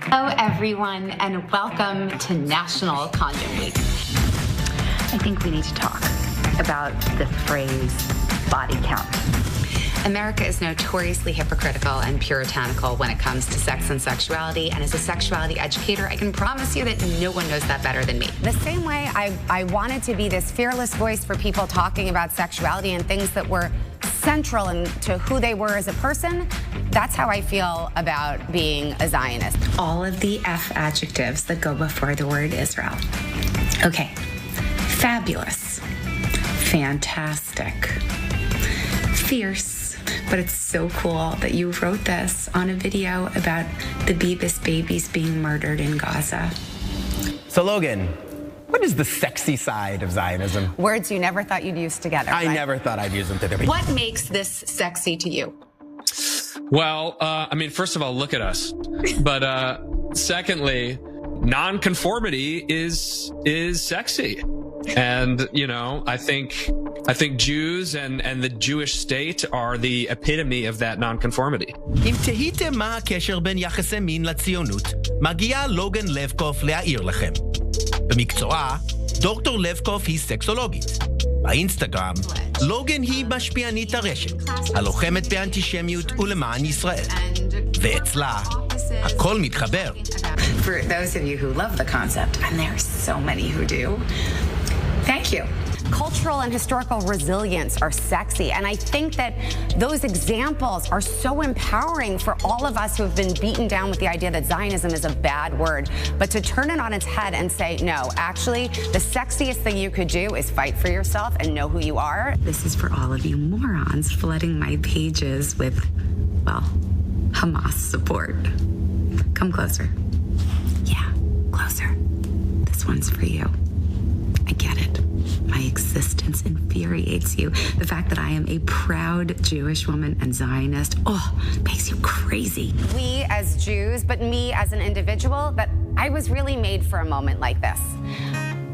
Hello, everyone, and welcome to National Condom Week. I think we need to talk about the phrase body count. America is notoriously hypocritical and puritanical when it comes to sex and sexuality, and as a sexuality educator, I can promise you that no one knows that better than me. The same way I wanted to be this fearless voice for people talking about sexuality and things that were central to who they were as a person, that's how I feel about being a Zionist. All of the F adjectives that go before the word Israel. Okay, fabulous, fantastic, fierce. But it's so cool that you wrote this on a video about the Bebis babies being murdered in Gaza. So Logan, what is the sexy side of Zionism? Words you never thought you'd use together. I never thought I'd use them together. What makes this sexy to you? Well, I mean, first of all, look at us. But secondly, nonconformity is sexy. And, you know, I think Jews and the Jewish state are the epitome of that nonconformity. אם תהיתם מה הקשר בין יחסי מין לציונות, מגיע לוגאן לבקוף להעיר לכם. במקצועה, דוקטור לבקוף היא סקסולוגית. באינסטגרם, לוגאן היא משפיענית הרשת, הלוחמת באנטישמיות ולמען ישראל. ואצלה, הכל מתחבר. For those of you who love the concept, and there are so many who do, thank you. Cultural and historical resilience are sexy, and I think that those examples are so empowering for all of us who have been beaten down with the idea that Zionism is a bad word. But to turn it on its head and say, no, actually, the sexiest thing you could do is fight for yourself and know who you are. This is for all of you morons flooding my pages with, well, Hamas support. Come closer. Yeah, closer. This one's for you. I get it. My existence infuriates you. The fact that I am a proud Jewish woman and Zionist, makes you crazy. We as Jews, but me as an individual, that I was really made for a moment like this.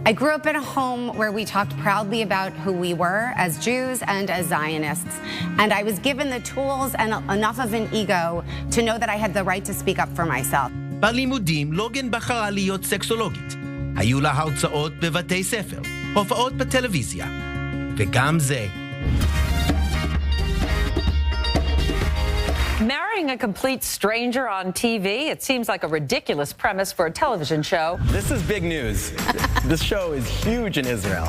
I grew up in a home where we talked proudly about who we were as Jews and as Zionists. And I was given the tools and enough of an ego to know that I had the right to speak up for myself. בלימודים לוגאן בחרה להיות סקסולוגית. היו לה הרצאות בבתי ספר, הופעות בטלוויזיה, וגם זה. Marrying a complete stranger on TV, it seems like a ridiculous premise for a television show. This is big news. This show is huge in Israel.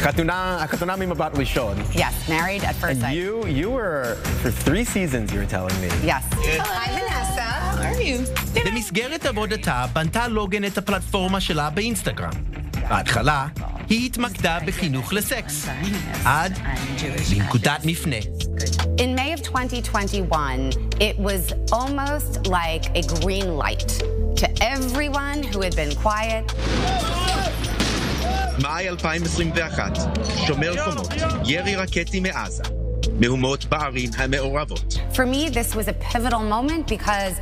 החתונה ממבט ראשון. Yes, married at first sight. And you were, for 3 seasons, you were telling me. Yes. Hi, Vanessa. How are you? במסגרת עבודתה בנתה לוגאן את הפלטפורמה שלה באינסטגרם. בהתחלה היא התמקדה בחינוך לסקס, עד לנקודת מפנה. In May of 2021, it was almost like a green light to everyone who had been quiet. מאי 2021, שומר חומות, ירי רקטי מעזה, מהומות בערים המעורבות. For me, this was a pivotal moment because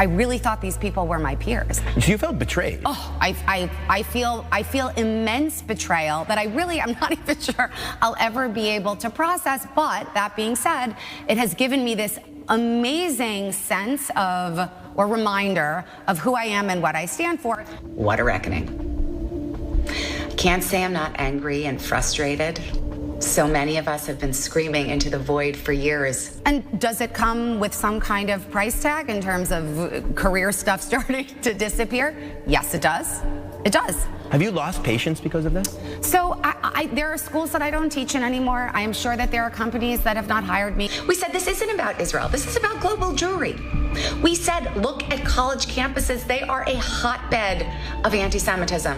I really thought these people were my peers. So you felt betrayed. I feel immense betrayal that I really am not even sure I'll ever be able to process. But that being said, it has given me this amazing sense of, or reminder of who I am and what I stand for. What a reckoning. Can't say I'm not angry and frustrated. So many of us have been screaming into the void for years. And does it come with some kind of price tag in terms of career stuff starting to disappear? Yes, it does. It does. Have you lost patience because of this? So there are schools that I don't teach in anymore. I am sure that there are companies that have not hired me. We said this isn't about Israel. This is about global Jewry. We said, look at college campuses. They are a hotbed of anti-Semitism.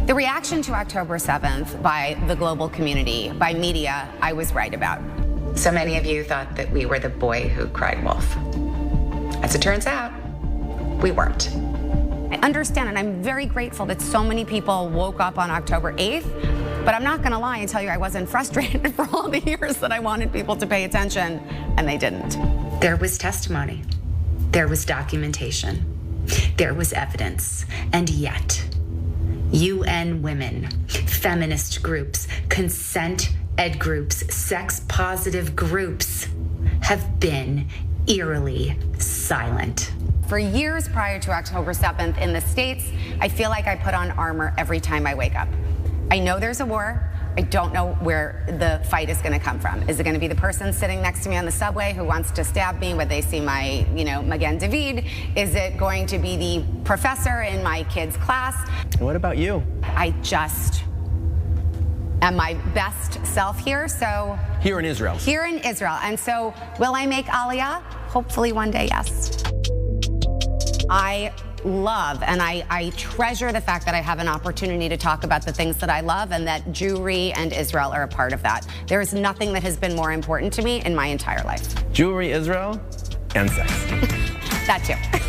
The reaction to October 7th by the global community, by media, I was right about. So many of you thought that we were the boy who cried wolf. As it turns out, we weren't. I understand, and I'm very grateful that so many people woke up on October 8th, but I'm not going to lie and tell you I wasn't frustrated for all the years that I wanted people to pay attention, and they didn't. There was testimony. There was documentation. There was evidence. And yet, UN women, feminist groups, consent ed groups, sex-positive groups have been eerily silent. For years prior to October 7th in the States, I feel like I put on armor every time I wake up. I know there's a war. I don't know where the fight is going to come from. Is it going to be the person sitting next to me on the subway who wants to stab me when they see my, Magen David? Is it going to be the professor in my kid's class? What about you? I just am my best self here, so... Here in Israel. Here in Israel. And so, will I make Aliyah? Hopefully one day, yes. I love and I treasure the fact that I have an opportunity to talk about the things that I love, and that Jewry and Israel are a part of that. There is nothing that has been more important to me in my entire life. Jewry, Israel, and sex. That too.